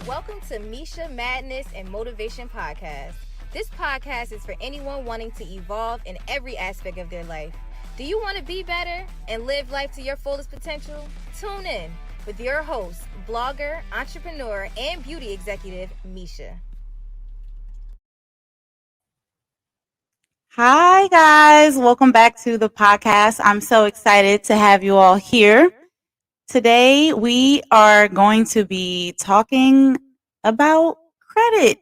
Welcome to Mishia Madness and Motivation Podcast. This podcast is for anyone wanting to evolve in every aspect of their life. Do you want to be better and live life to your fullest potential? Tune in with your host, blogger, entrepreneur, and beauty executive, Mishia. Hi, guys. Welcome back to the podcast. I'm so excited to have you all here. Today, we are going to be talking about credit,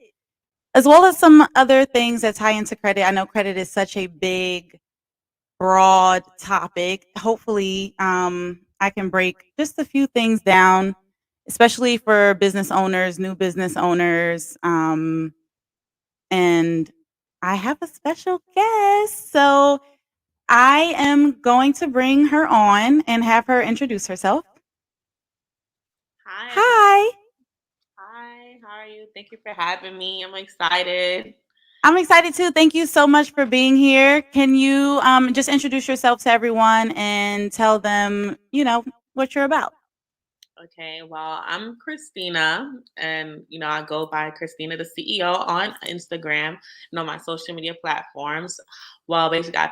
as well as some other things that tie into credit. I know credit is such a big, broad topic. Hopefully, I can break just a few things down, especially for business owners, new business owners, and I have a special guest. So, I am going to bring her on and have her introduce herself. Hi, everyone. Hi. Hi, how are you? Thank you for having me. I'm excited. I'm excited too. Thank you so much for being here. Can you just introduce yourself to everyone and tell them, what you're about? Okay, well, I'm Christina, and I go by Christina, the CEO, on Instagram, my social media platforms. Well, basically, I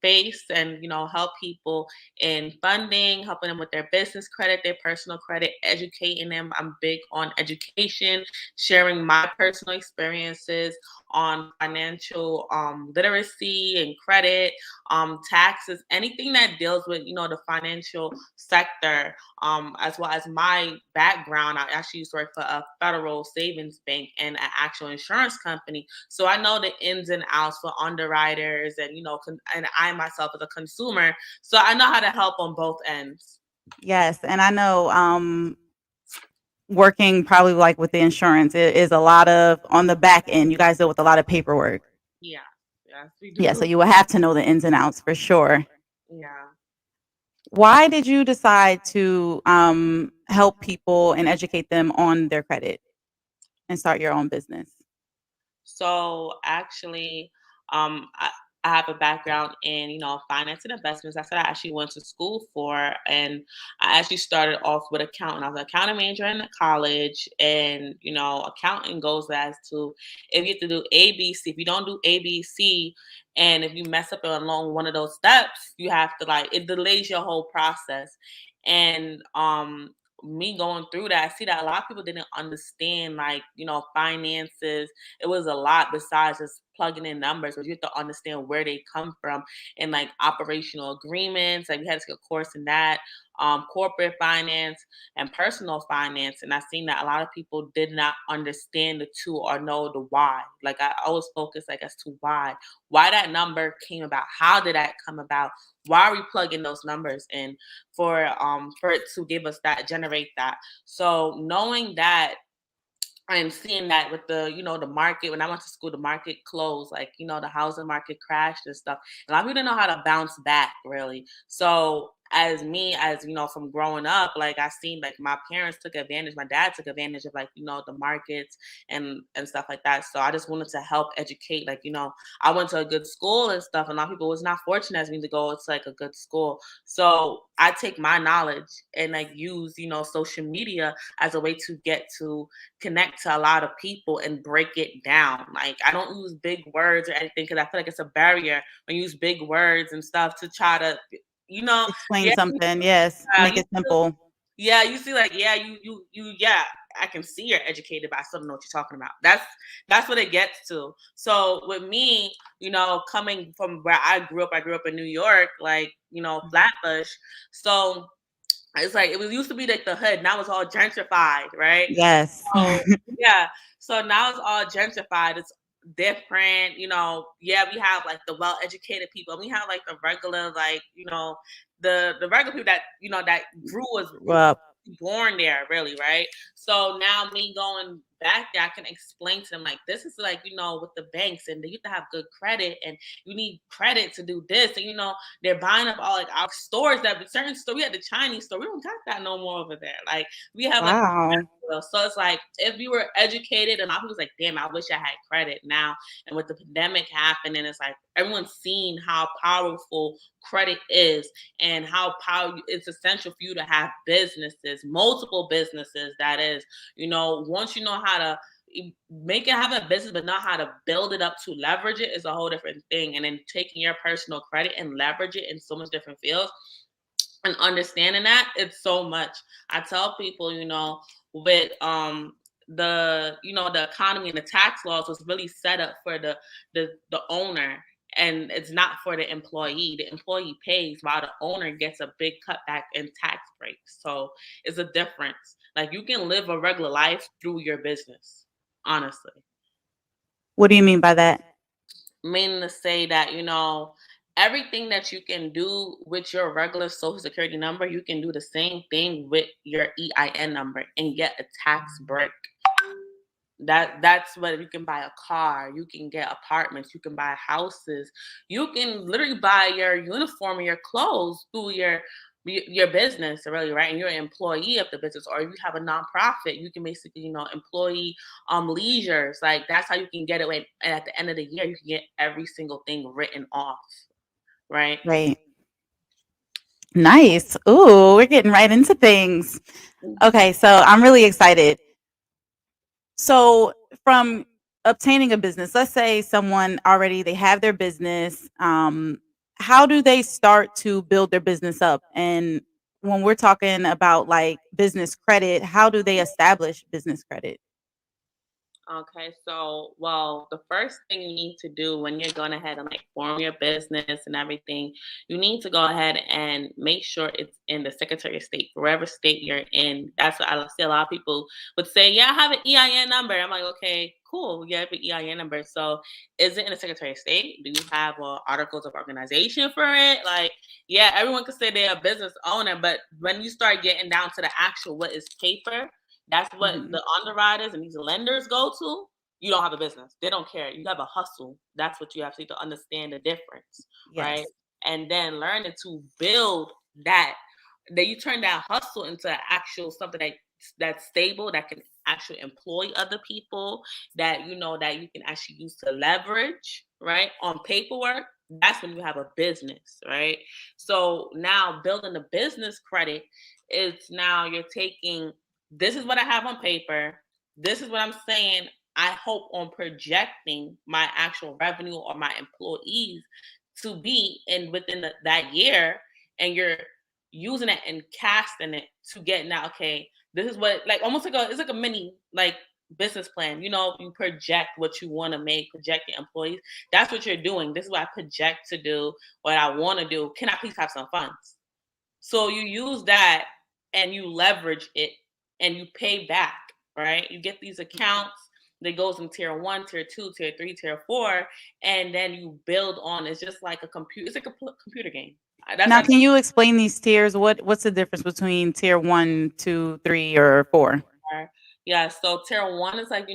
face and help people in funding, helping them with their business credit, their personal credit, educating them. I'm big on education, sharing my personal experiences on financial literacy and credit, taxes, anything that deals with the financial sector, as well as my background. I actually used to work for a federal savings bank and an actual insurance company. So I know the ins and outs for underwriters and, and I myself as a consumer. So I know how to help on both ends. Yes, and I know working probably like with the insurance it is a lot of on the back end. You guys deal with a lot of paperwork. Yeah. Yes, we Yeah, so do. you will have to know the ins and outs for sure. Yeah. Why did you decide to help people and educate them on their credit and start your own business? So actually, I have a background in, finance and investments. That's what I actually went to school for. And I actually started off with accounting. I was an accounting major in college. And, accounting goes as to if you have to do ABC, if you don't do ABC, and if you mess up along one of those steps, you have to it delays your whole process. And me going through that, I see that a lot of people didn't understand finances. It was a lot besides just plugging in numbers, but you have to understand where they come from and operational agreements. Like we had to take a course in that, corporate finance and personal finance. And I seen that a lot of people did not understand the two or know the why. Like I always focus as to why that number came about. How did that come about? Why are we plugging those numbers in for it to give us that, generate that? So knowing that and seeing that with the market, when I went to school, the market closed, the housing market crashed and stuff. And a lot of people didn't know how to bounce back really. So as me, as from growing up, I seen my parents took advantage, my dad took advantage of the markets and stuff like that. So I just wanted to help educate. I went to a good school and stuff, and a lot of people was not fortunate as me to go to a good school. So I take my knowledge and use social media as a way to get to connect to a lot of people and break it down. I don't use big words or anything because I feel like it's a barrier when you use big words and stuff to try to, Explain yeah, something. Yes, make you it simple. yeah, you see, yeah, yeah, I can see you're educated, but I still don't know what you're talking about. That's what it gets to. So with me, coming from where I grew up in New York, Flatbush. So it's it was used to be the hood. Now it's all gentrified, right? Yes. So yeah. So now it's all gentrified. It's different, yeah, we have the well educated people. We have the regular, the regular people that that grew was Well, born there, really, right? So now me going back there, I can explain to them like, this is like, with the banks, and they used to have good credit, and you need credit to do this. And, they're buying up all like our stores, that certain store. We had the Chinese store. We don't got that no more over there. Like, we have like, Wow. so it's like, if you were educated, and a lot of people's like, damn, I wish I had credit now. And with the pandemic happening, it's like everyone's seen how powerful credit is, and how it's essential for you to have businesses, multiple businesses. That is, once you know how to make it have a business, but not how to build it up to leverage it, is a whole different thing. And then taking your personal credit and leverage it in so much different fields, and understanding that, it's so much. I tell people, with the economy and the tax laws was really set up for the owner, and it's not for the employee. The employee pays while the owner gets a big cutback in tax breaks. So it's a difference. Like, you can live a regular life through your business, honestly. What do you mean by that? Meaning to say that, everything that you can do with your regular social security number, you can do the same thing with your EIN number and get a tax break. That's what you can buy a car, you can get apartments, you can buy houses, you can literally buy your uniform and your clothes through your business, really, right? And you're an employee of the business, or if you have a nonprofit, you can basically, employee leisures. Like, that's how you can get it. And at the end of the year, you can get every single thing written off, right? Right. Nice. Ooh, we're getting right into things. Okay, so I'm really excited. So from obtaining a business, let's say someone already, they have their business. How do they start to build their business up? And when we're talking about like business credit, how do they establish business credit? Okay, so, well, the first thing you need to do when you're going ahead and like form your business and everything, you need to go ahead and make sure it's in the Secretary of State, wherever state you're in. That's what I see. A lot of people would say, yeah, I have an EIN number. I'm like, okay, cool. You have an EIN number. So is it in the Secretary of State? Do you have articles of organization for it? Like, yeah, everyone could say they're a business owner, but when you start getting down to the actual what is paper, that's what Mhm. the underwriters and these lenders go to. You don't have a business. They don't care. You have a hustle. That's what you have to understand the difference, right? Yes. And then learning to build that. Then you turn that hustle into actual something that's stable, that can actually employ other people, that that you can actually use to leverage, right? On paperwork. That's when you have a business, right? So now building the business credit is, now you're taking, this is what I have on paper. This is what I'm saying. I hope on projecting my actual revenue or my employees to be in within that year. And you're using it and casting it to get, now, okay, this is what, like, almost like it's like a mini like business plan. You project what you want to make, project your employees. That's what you're doing. This is what I project to do, what I want to do. Can I please have some funds? So you use that and you leverage it and you pay back, right? You get these accounts that goes in tier 1, tier 2, tier 3, tier 4, and then you build on. It's just like a computer. It's like a computer game. That's Now, how. can you explain these tiers? What's the difference between tier 1, 2, 3, or 4? Yeah, so tier 1 is like,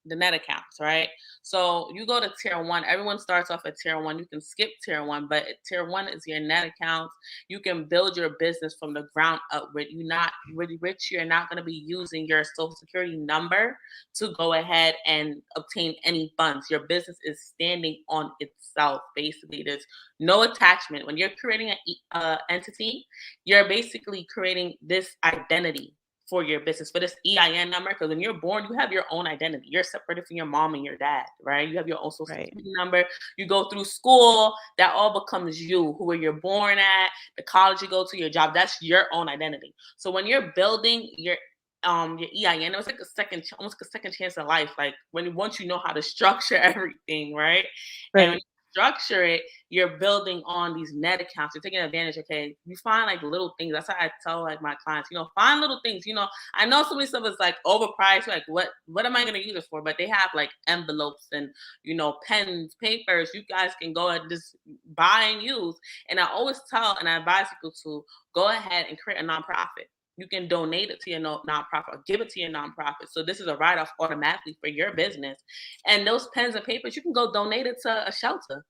the net accounts, right? So you go to tier 1, everyone starts off at tier 1. You can skip tier 1, but tier 1 is your net accounts. You can build your business from the ground up. With you not really rich, you're not going to be using your social security number to go ahead and obtain any funds. Your business is standing on itself. Basically, there's no attachment. When you're creating an entity, you're basically creating this identity for your business, for this EIN number. Because when you're born, you have your own identity. You're separated from your mom and your dad, right? You have your own social Right. security number. You go through school, that all becomes you, who you're born at, the college you go to, your job. That's your own identity. So when you're building your EIN, it was like almost like a second chance in life. Like, once you know how to structure everything, right? And when Right. you structure it, you're building on these net accounts. You're taking advantage. Okay, you find like little things. That's how I tell like my clients. Find little things. I know so many stuff is like overpriced. Like, what am I gonna use it for? But they have like envelopes and pens, papers. You guys can go and just buy and use. And I always tell and I advise people to go ahead and create a nonprofit. You can donate it to your nonprofit or give it to your nonprofit. So this is a write off automatically for your business. And those pens and papers, you can go donate it to a shelter.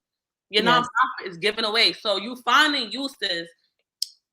Your Yes. nonprofit is given away. So you finding uses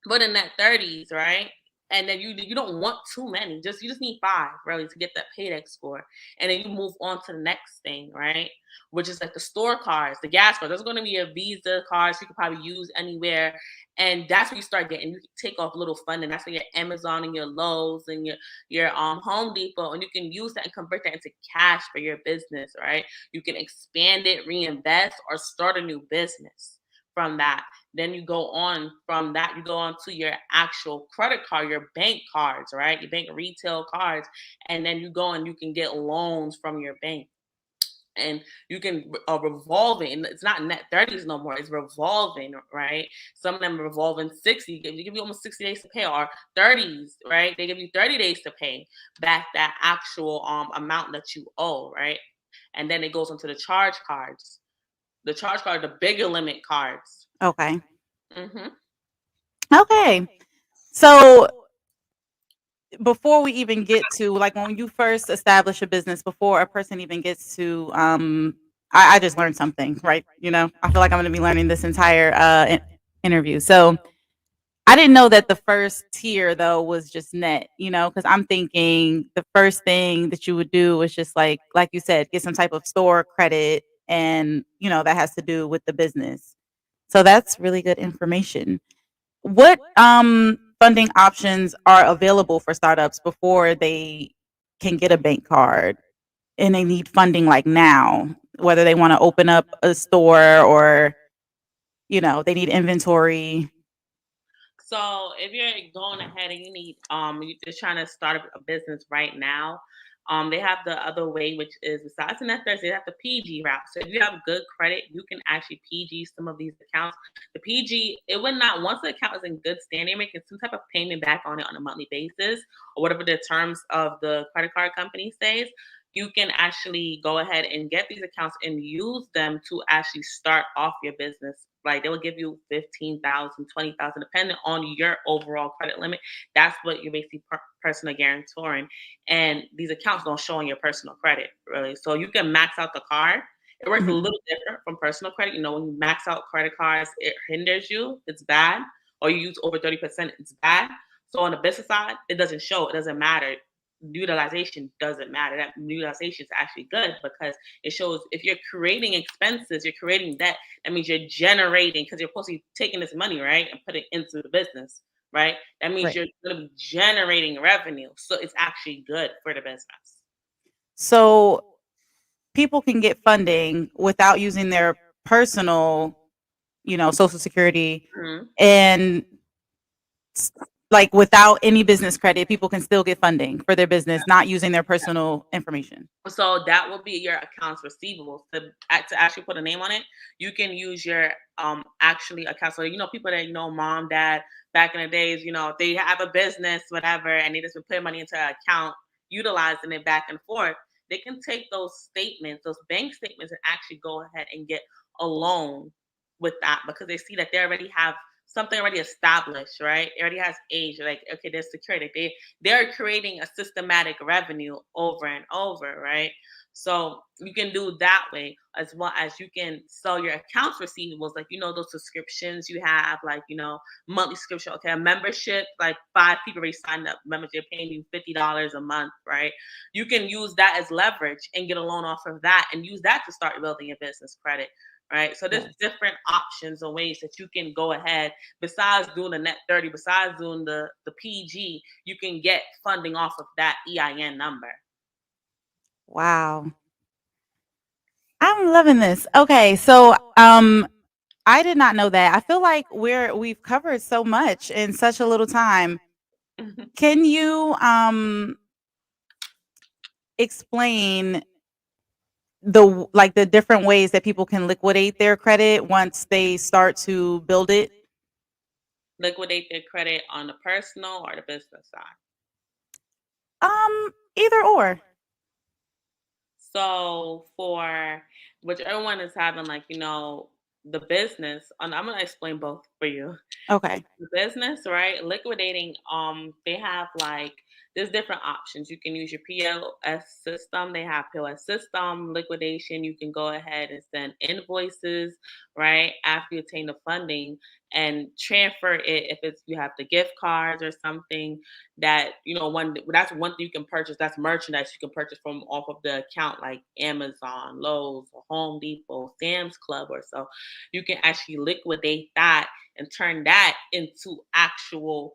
but in that 30s, right? And then you don't want too many. You just need 5 really to get that paydex score. And then you move on to the next thing, right? Which is like the store cards, the gas cards. There's gonna be a Visa cards you could probably use anywhere. And that's where you start getting, you can take off little funding. That's where your Amazon and your Lowe's and your Home Depot, and you can use that and convert that into cash for your business, right? You can expand it, reinvest, or start a new business from that. Then you go on from that, you go on to your actual credit card, your bank cards, right? Your bank retail cards. And then you go and you can get loans from your bank. And you can revolving, and it's not net 30s no more, it's revolving, right? Some of them revolving 60, they give you almost 60 days to pay, or 30s, right? They give you 30 days to pay back that actual amount that you owe, right? And then it goes into the charge cards. The charge card, the bigger limit cards. Okay. Mm-hmm. Okay. So before we even get to, like, when you first establish a business, before a person even gets to, I just learned something, right? I feel like I'm going to be learning this entire interview. So I didn't know that the first tier though was just net, because I'm thinking the first thing that you would do was just like you said, get some type of store credit, and that has to do with the business. So that's really good information. What funding options are available for startups before they can get a bank card and they need funding like now, whether they want to open up a store or they need inventory? So if you're going ahead and you're just trying to start a business right now, they have the other way, which is besides the net Thursday, they have the PG route. So if you have good credit, you can actually PG some of these accounts. The PG, it would not, once the account is in good standing, making some type of payment back on it on a monthly basis, or whatever the terms of the credit card company says, you can actually go ahead and get these accounts and use them to actually start off your business. Like they will give you 15,000, 20,000, depending on your overall credit limit. That's what you're basically personal guarantoring. And these accounts don't show on your personal credit, really. So you can max out the card. It works a Mhm. little different from personal credit. When you max out credit cards, it hinders you. It's bad. Or you use over 30%, it's bad. So on the business side, it doesn't show. It doesn't matter. Utilization doesn't matter. That utilization is actually good because it shows if you're creating expenses, you're creating debt. That means you're generating, because you're supposed to be taking this money, right, and put it into the business, right? That means Right. you're going to be generating revenue. So it's actually good for the business. So people can get funding without using their personal, social security, Mhm. and like without any business credit, people can still get funding for their business, not using their personal information. So that will be your accounts receivables. To actually put a name on it, you can use your actually accounts. So people that mom, dad, back in the days, they have a business, whatever, and they just would put money into an account, utilizing it back and forth. They can take those statements, those bank statements, and actually go ahead and get a loan with that because they see that they already have something already established, right? It already has age. Like, okay, there's security. They're creating a systematic revenue over and over, right? So you can do that way, as well as you can sell your accounts receivables, like those subscriptions you have, like monthly subscription. Okay, a membership, like 5 people already signed up. Members, they're paying you $50 a month, right? You can use that as leverage and get a loan off of that, and use that to start building your business credit, right? So there's Yes. different options and ways that you can go ahead. Besides doing the net 30, besides doing the PG, you can get funding off of that EIN number. Wow. I'm loving this. Okay, so I did not know that. I feel like we've covered so much in such a little time. Can you explain the different ways that people can liquidate their credit once they start to build it? Liquidate their credit on the personal or the business side. Either or. So for which everyone is having, like, the business, and I'm gonna explain both for you. Okay. The business, right? Liquidating, they have like there's different options. You can use your POS system. They have POS system liquidation. You can go ahead and send invoices, right? After you obtain the funding and transfer it if it's you have the gift cards or something that one that's one thing you can purchase. That's merchandise you can purchase from off of the account like Amazon, Lowe's, or Home Depot, Sam's Club or so. You can actually liquidate that and turn that into actual,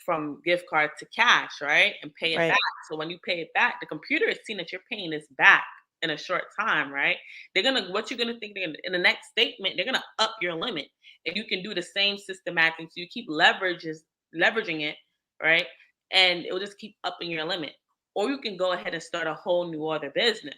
from gift card to cash, right? And pay it back. Right. So when you pay it back, the computer is seeing that you're paying this back in a short time, right? What you're gonna think in the next statement, they're gonna up your limit. And you can do the same systematic thing. So you keep leveraging it, right? And it will just keep upping your limit. Or you can go ahead and start a whole new other business.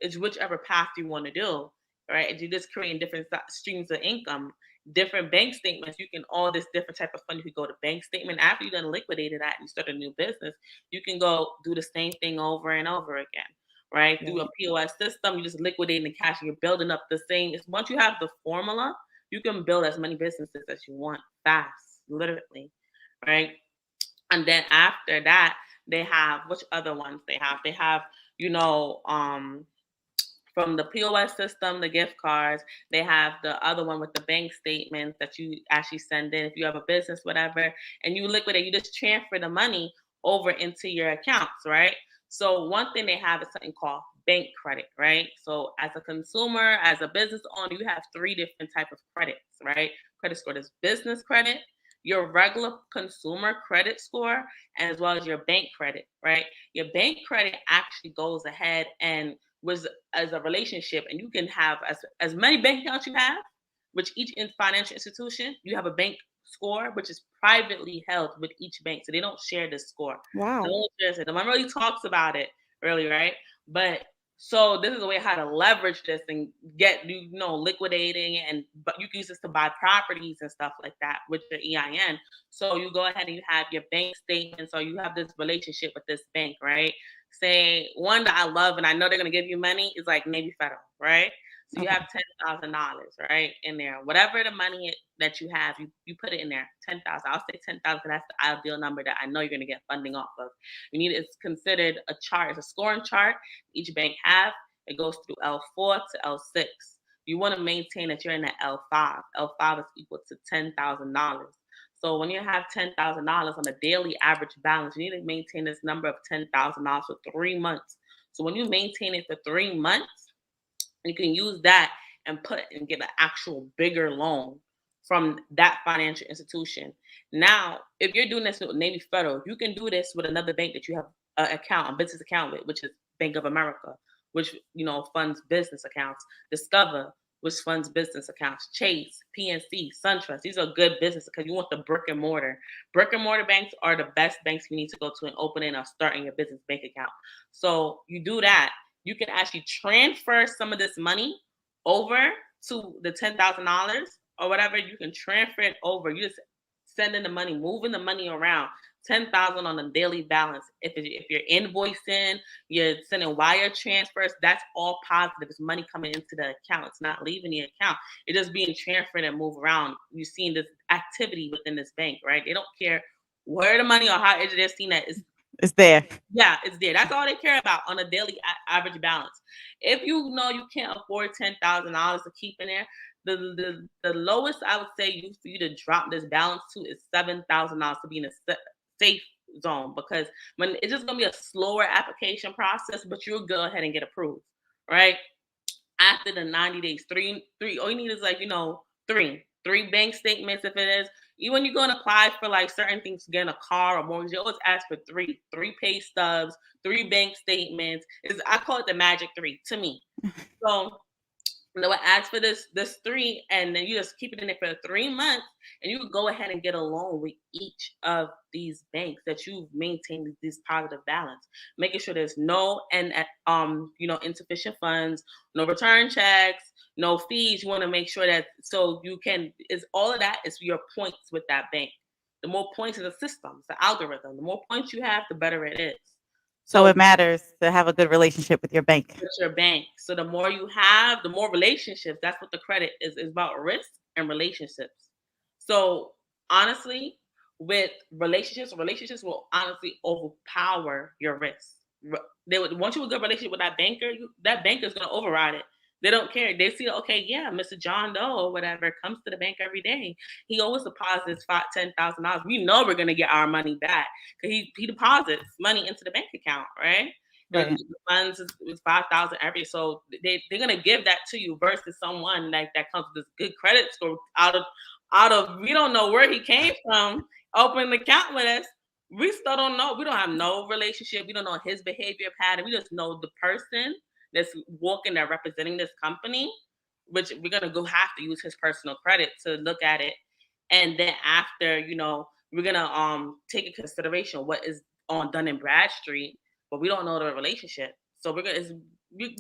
It's whichever path you want to do, right? And you're just creating different streams of income, different bank statements. You can all this different type of fund. You could go to bank statement after you've done liquidated that and you start a new business. You can go do the same thing over and over again, right? Through a Right. POS system, you just liquidating the cash and you're building up the same. It's once you have the formula, you can build as many businesses as you want fast, literally, right? And then after that, they have which other ones they have? They have, you know, from the POS system, the gift cards, they have the other one with the bank statements that you actually send in if you have a business, whatever, and you liquidate, you just transfer the money over into your accounts, right? So one thing they have is something called bank credit, right? So as a consumer, as a business owner, you have three different type of credits, right? Credit score is business credit, your regular consumer credit score, as well as your bank credit, right? Your bank credit actually goes ahead and was as a relationship, and you can have as many bank accounts you have, which each financial institution you have a bank score which is privately held with each bank, so they don't share this score. No Wow. one shares it. No one really talks about it really, right? But so this is a way how to leverage this and get liquidating, and but you can use this to buy properties and stuff like that with your EIN. So you go ahead and you have your bank statements, or you have this relationship with this bank, right? Say one that I love and I know they're gonna give you money is like Navy Federal, right? So you Okay. have $10,000, right, in there. Whatever the money that you have, you put it in there. 10,000. I'll say 10,000. That's the ideal number that I know you're gonna get funding off of. You need it's considered a chart. It's a scoring chart each bank have. It goes through L4 to L6. You want to maintain that you're in the L5. L5 is equal to $10,000. So when you have $10,000 on a daily average balance, you need to maintain this number of $10,000 for 3 months. So when you maintain it for 3 months, you can use that and put and get an actual bigger loan from that financial institution. Now, if you're doing this with Navy Federal, you can do this with another bank that you have an account, a business account with, which is Bank of America, which funds business accounts. Discover, which funds business accounts. Chase, PNC, SunTrust. These are good businesses because you want the brick and mortar. Brick and mortar banks are the best banks you need to go to and opening or starting your business bank account. So you do that, you can actually transfer some of this money over to the $10,000 or whatever. You can transfer it over. You just sending the money, moving the money around. 10,000 on a daily balance. If you're invoicing, you're sending wire transfers. That's all positive. It's money coming into the account. It's not leaving the account. It's just being transferred and moved around. You're seeing this activity within this bank, right? They don't care where the money or how they're seeing that It's there. yeah, it's there. That's all they care about on a daily average balance. If you know you can't afford $10,000 to keep in there, the lowest I would say for you to drop this balance to is $7,000 to be in a safe zone, because when it's just gonna be a slower application process, but you'll go ahead and get approved, right? After the 90 days, three, all you need is like, three bank statements if it is. Even when you go and apply for like certain things to get a car or mortgage, they always ask for three pay stubs, three bank statements. I call it the magic three to me. So they would ask for this three, and then you just keep it in there for 3 months, and you would go ahead and get a loan with each of these banks that you've maintained this positive balance, making sure there's no insufficient funds, no return checks, no fees. You want to make sure that so you can is all of that is your points with that bank. The more points in the system, it's the algorithm. The more points you have, the better it is. So So it matters to have a good relationship with your bank. with your bank. So the more you have, the more relationships. That's what the credit is about, risk and relationships. So honestly, with relationships will honestly overpower your risk. They would once you have a good relationship with that banker, that banker is going to override it. They don't care. They see, okay, yeah, Mr. John Doe or whatever comes to the bank every day. He always deposits $10,000. We know we're going to get our money back because he deposits money into the bank account, right? Right. The funds is 5,000 every, so they're gonna give that to you versus someone like that comes with this good credit score out of we don't know where he came from, open an account with us. We still don't know. We don't have no relationship. We don't know his behavior pattern. We just know the person that's walking there representing this company, which we're gonna go have to use his personal credit to look at it, and then after we're gonna take in consideration what is on Dun and Bradstreet, but we don't know the relationship. So we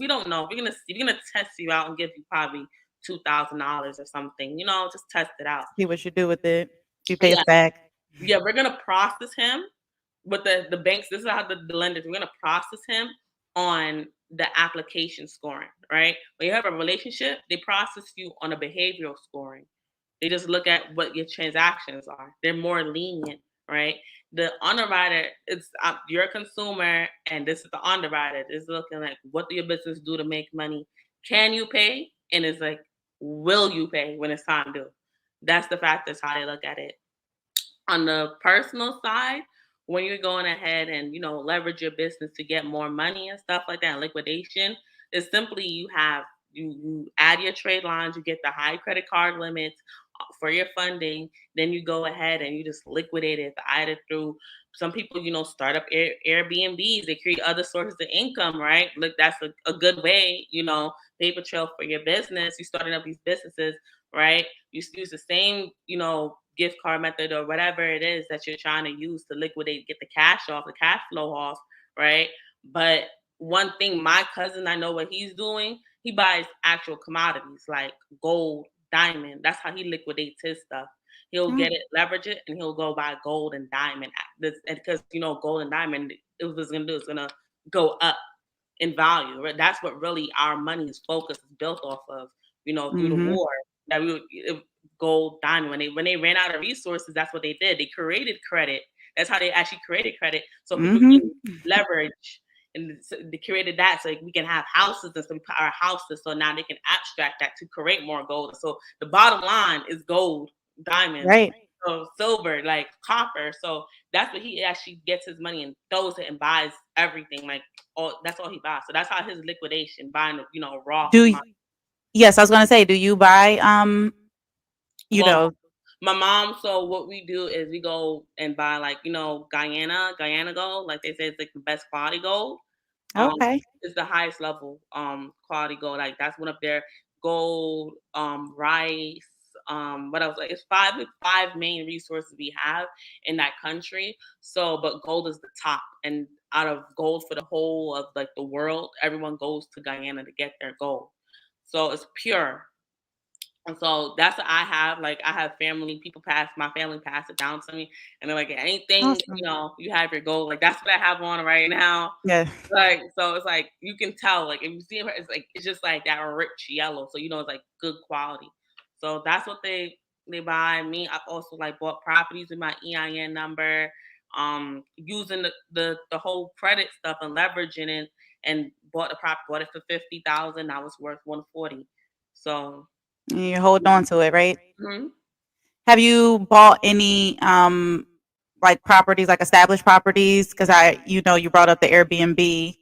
don't know. We're gonna test you out and give you probably $2,000 or something. Just test it out. See what you do with it. If you pay us Yeah, back. yeah. We're gonna process him with the banks. This is how the lenders. We're gonna process him on the application scoring. Right. When you have a relationship, they process you on a behavioral scoring. They just look at what your transactions are. They're more lenient, right? The underwriter, it's you're a consumer, and this is the underwriter. It's looking like, what do your business do to make money? Can you pay? And it's like, will you pay when it's time due? That's the factors how they look at it. On the personal side, when you're going ahead and leverage your business to get more money and stuff like that, liquidation is simply you add your trade lines, you get the high credit card limits for your funding, then you go ahead and you just liquidate it either through some people start up Airbnbs, they create other sources of income, right? Look, that's a good way, paper trail for your business. You starting up these businesses, right? You use the same gift card method or whatever it is that you're trying to use to liquidate, get the cash flow off, right? But one thing, my cousin, I know what he's doing. He buys actual commodities like gold, diamond. That's how he liquidates his stuff. He'll Mm. get it, leverage it, and he'll go buy gold and diamond. Because gold and diamond, it was gonna do is gonna go up in value. Right? That's what really our money's focus is built off of. Through the Mm-hmm. war, that gold, diamond. When they ran out of resources, that's what they did. They created credit. That's how they actually created credit, so people can Mm-hmm. leverage. And so they created that so we can have houses, and so we put our houses, so now they can abstract that to create more gold. So the bottom line is gold, diamonds, Right. so silver, like copper. So that's what he actually gets his money and throws it and buys everything. Like that's all he buys. So that's how his liquidation, buying raw Do commodities. yes, I was gonna say, do you buy you Well, know, my mom, so what we do is we go and buy, like, Guyana gold. Like they say, it's like the best quality gold. Um, okay. it's the highest level quality gold. Like that's one of their gold, rice, what else? Like it's five main resources we have in that country. So, but gold is the top, and out of gold for the whole of like the world, everyone goes to Guyana to get their gold. So it's pure. And so that's what I have. Like I have my family pass it down to me, and they're like, anything, Awesome. you have your gold. Like that's what I have on right now. Yeah. Like, so it's like you can tell, like if you see her, it's just like that rich yellow. So it's like good quality. So that's what they buy. Me, I've also like bought properties with my EIN number, using the whole credit stuff and leveraging it, and bought it for 50,000. Now it's worth 140. So. You hold on to it, right? Mhm. Have you bought any like properties, like established properties? Because you brought up the Airbnb.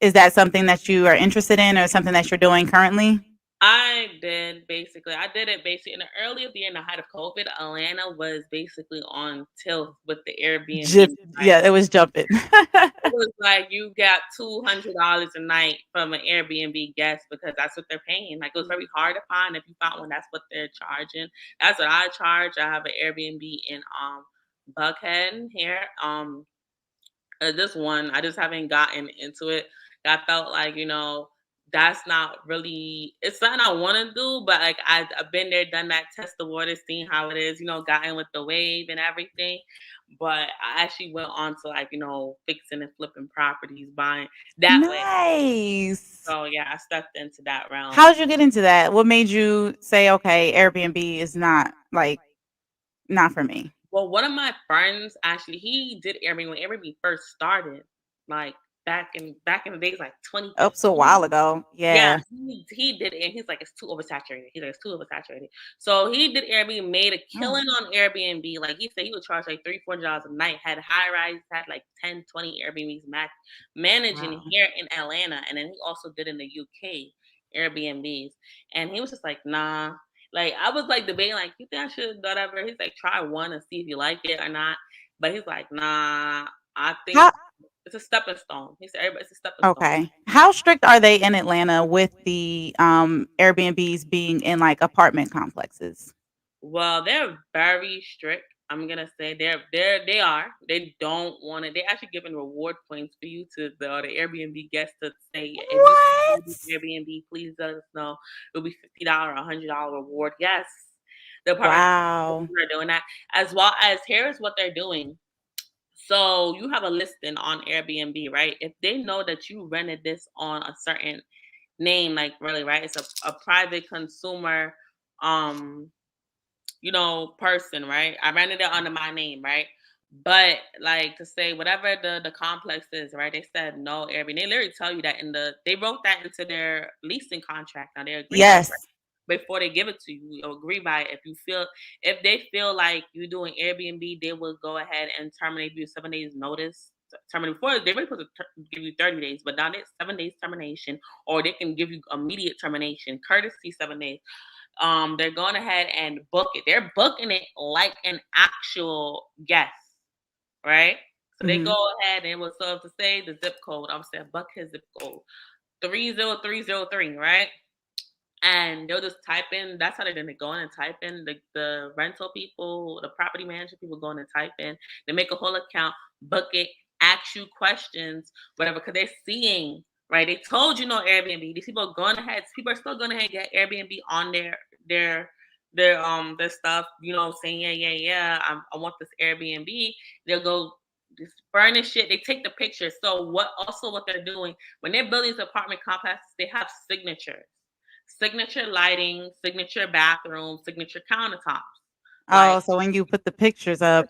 Is that something that you are interested in, or something that you're doing currently? I did it basically in the early of the year, in the height of COVID. Atlanta was basically on tilt with the Airbnb. Just Like, yeah, it was jumping. it was like you got $200 a night from an Airbnb guest because that's what they're paying. Like it was very hard to find. If you found one, that's what they're charging. That's what I charge. I have an Airbnb in Buckhead here. This one, I just haven't gotten into it. I felt like, that's not really, it's something I want to do, but like I've been there, done that, test the water, seen how it is, gotten with the wave and everything. But I actually went on to like, fixing and flipping properties, buying that way. Nice. So yeah, I stepped into that realm. How did you get into that? What made you say, okay, Airbnb is not not for me? Well, one of my friends actually, he did Airbnb when Airbnb first started, like back in the days, like Up to a 2020. while ago. Yeah, Yeah. he did it, and he's like, it's too oversaturated. He's like, it's too oversaturated. So he did Airbnb, made a Oh, killing on Airbnb. Like he said, he would charge like $300-$400 a night. Had high rise, had like 10, 20 Airbnbs managing wow. here in Atlanta, and then he also did in the UK Airbnbs. And he was just like, nah. Like I was like debating, like, you think I should whatever? He's like, try one and see if you like it or not. But he's like, nah. I think How it's a stepping stone. He said, everybody, it's a stepping stone. okay. How strict are they in Atlanta with the Airbnbs being in like apartment complexes? Well, they're very strict. I'm gonna say they are. They don't want it. They're actually giving reward points for you to the Airbnb guests to say if you stay What? with Airbnb, please let us know. It'll be $50 or $100 reward. Yes, the apartment Wow. are doing that as well as here's what they're doing. So you have a listing on Airbnb, right? If they know that you rented this on a certain name, like really, right? It's a private consumer um person, right? I rented it under my name, right? But like to say whatever the complex is, right? They said no Airbnb. They literally tell you that they wrote that into their leasing contract. Now they agree by it Yes. before they give it to you. You agree by it. If they feel like you're doing Airbnb, they will go ahead and terminate you 7 days notice. Terminate before they were supposed to give you 30 days, but now it's 7 days termination, or they can give you immediate termination, courtesy 7 days. They're going ahead and book it. They're booking it like an actual guest, right? So they Mhm. go ahead and will so to say the zip code. I'm saying book his zip code 30303, right? And they'll just type in. That's how they're gonna go in and type in the rental people, the property management people go in and type in. They make a whole account, book it, ask you questions, whatever, because they're seeing. Right, they told you no Airbnb. These people are going ahead. People are still going ahead and get Airbnb on their their stuff. Saying yeah. I want this Airbnb. They'll go just furnish it. They take the pictures. So what they're doing when they're building these apartment complexes, they have signatures. Signature lighting, signature bathroom, signature countertops. Like, Oh, so when you put the pictures up,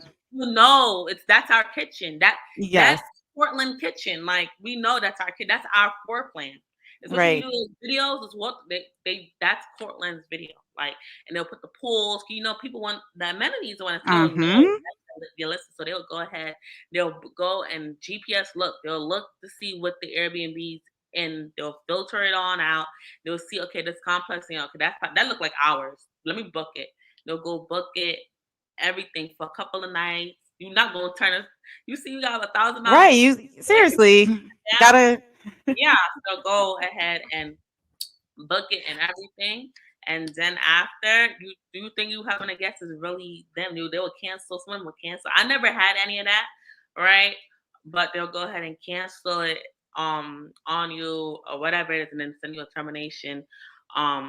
that's our kitchen. That's yes, Portland kitchen. Like we know that's our kid. That's our floor plan. Especially when right. you do those videos, is what they that's Portland's video. Like, and they'll put the pools. People want the amenities. Want to feel Mhm. you listen. So they'll go ahead. They'll go and GPS look. They'll look to see what the Airbnbs and they'll filter it on out. They'll see, okay, this complex, okay, that look like ours. Let me book it. They'll go book it, everything for a couple of nights. You're not gonna turn us. You see, you got $1,000 Right, you seriously down. gotta Yeah, so go ahead and book it and everything. And then after, you do you think you having a guest is really them? They will cancel. Someone will cancel. I never had any of that, right? But they'll go ahead and cancel it on you or whatever it is, and then send you a termination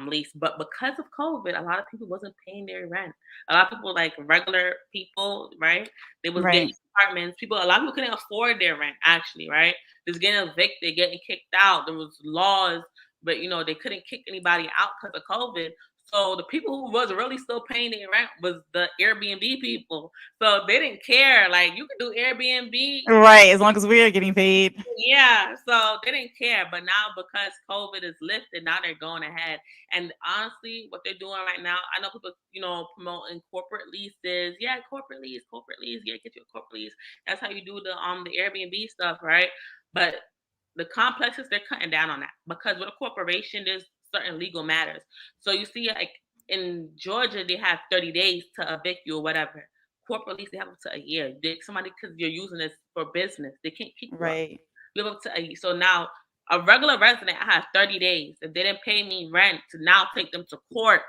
lease. But because of COVID, a lot of people wasn't paying their rent. A lot of people, like regular people, right? They was getting right. apartments. A lot of people couldn't afford their rent actually, right? Just getting evicted, getting kicked out. There was laws, but they couldn't kick anybody out because of COVID. So the people who was really still paying their rent was the Airbnb people. So they didn't care. Like you could do Airbnb, Right, as long as we are getting paid. yeah. So they didn't care. But now because COVID is lifted, now they're going ahead. And honestly, what they're doing right now, I know people, promoting corporate leases. Yeah, corporate lease, corporate lease. Yeah, get your corporate lease. That's how you do the Airbnb stuff, right? But the complexes, they're cutting down on that because with a corporation, there's certain legal matters. So you see, like in Georgia, they have 30 days to evict you or whatever. Corporate lease, they have up to a year. Somebody, because you're using this for business, they can't kick you out. Right. You have up to a year. So now a regular resident, I have 30 days. If they didn't pay me rent, to now take them to court.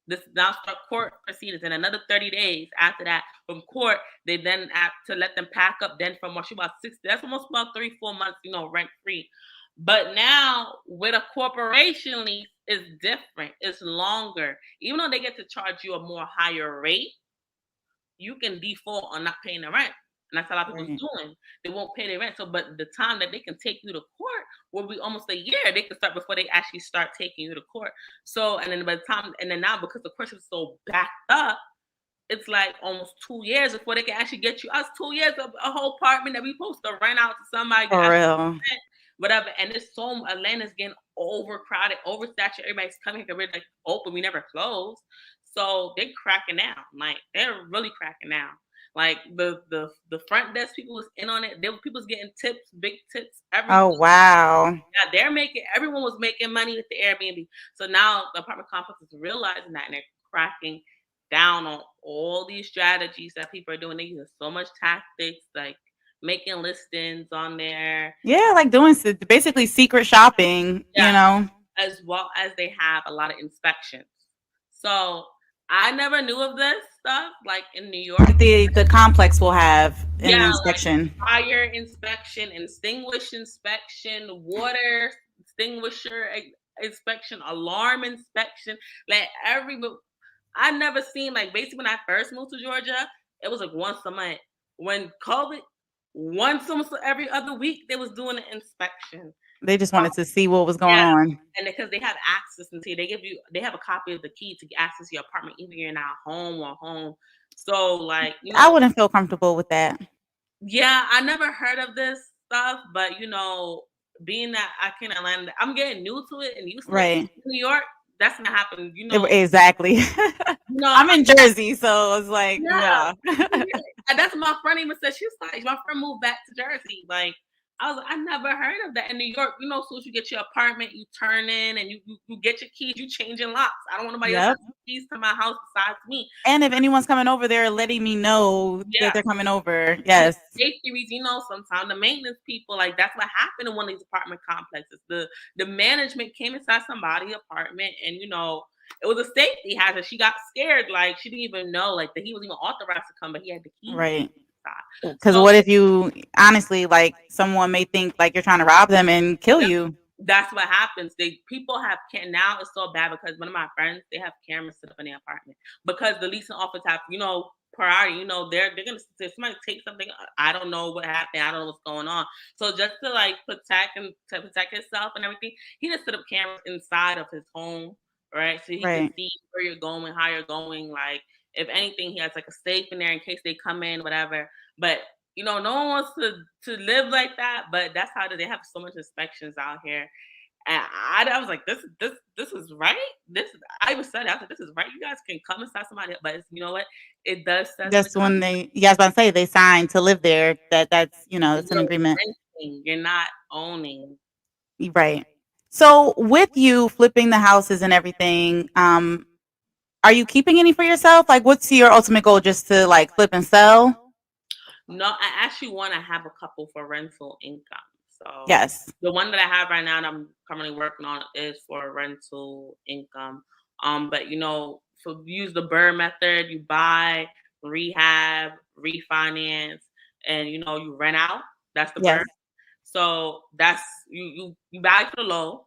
This now start court proceedings in another 30 days. After that, from court, they then have to let them pack up. Then from about 6, that's almost about 3-4 months, rent free. But now with a corporation lease, it's different. It's longer. Even though they get to charge you a more higher rate, you can default on not paying the rent. And that's a lot of people's Right. doing. They won't pay their rent. So, but the time that they can take you to court will be almost a year. They can start before they actually start taking you to court. So, and then by the time, and then now because the courts are so backed up, it's like almost 2 years before they can actually get you. Us 2 years of a whole apartment that we supposed to rent out to somebody to For actually real. rent, whatever. And it's so Atlanta's getting overcrowded, oversaturated. Everybody's coming here. We're like open. We never close. So they're cracking down. Like they're really cracking down. Like the front desk people was in on it. There were people's getting tips, big tips, Oh, everything. wow. Yeah, they're making everyone was making money with the Airbnb. So now the apartment complex is realizing that and they're cracking down on all these strategies that people are doing. They're using so much tactics, like making listings on there. Yeah, like doing basically secret shopping, you Yeah, know. as well as they have a lot of inspections. So I never knew of this stuff, like in New York. Like the complex will have an Yeah, like inspection. fire inspection, extinguish inspection, water extinguisher inspection, alarm inspection. Like I never seen like basically when I first moved to Georgia, it was like once a month. When COVID, once almost every other week, they was doing an inspection. They just wanted to see what was going Yeah, on. and because they have access and see, they have a copy of the key to access your apartment, even if you're not home or home. So like I wouldn't feel comfortable with that. yeah, I never heard of this stuff, but being that I can Atlanta, I'm getting new to it and used to it. Right. In New York, that's not happening. Exactly. I'm in Jersey, so it's like, Yeah. yeah. And that's my friend even said she's like my friend moved back to Jersey. Like I was like, I never heard of that. In New York, as soon as you get your apartment, you turn in and you get your keys, you changing locks. I don't want nobody else Yep. having keys to my house besides me. And if anyone's coming over, they're letting me know Yeah. that they're coming over. And Yes. safety reasons, sometimes the maintenance people, like that's what happened in one of these apartment complexes. The management came inside somebody's apartment and it was a safety hazard. She got scared, like she didn't even know like that he was even authorized to come, but he had the key. Right. Because what if you honestly like someone may think like you're trying to rob them and kill you? That's what happens. People have now it's so bad because one of my friends, they have cameras set up in their apartment because the leasing office have priority. They're gonna say somebody take something. I don't know what happened. I don't know what's going on. So just to like protect himself and everything, he just set up cameras inside of his home, right? So he can see where you're going, how you're going. Like if anything, he has like a safe in there in case they come in, whatever. But no one wants to live like that, but that's how they have so much inspections out here. And I was like, this is right. I even said it. I was like, this is right. You guys can come inside somebody, but you know what? It does. That's when I was about to say they signed to live there. That's it's an agreement. You're not owning. Right. So with you flipping the houses and everything, are you keeping any for yourself? Like, what's your ultimate goal? Just to like flip and sell? No, I actually want to have a couple for rental income. So yes, the one that I have right now that I'm currently working on is for rental income. But so use the BRRRR method. You buy, rehab, refinance, and you rent out. That's the BRRRR. So that's you buy for the low,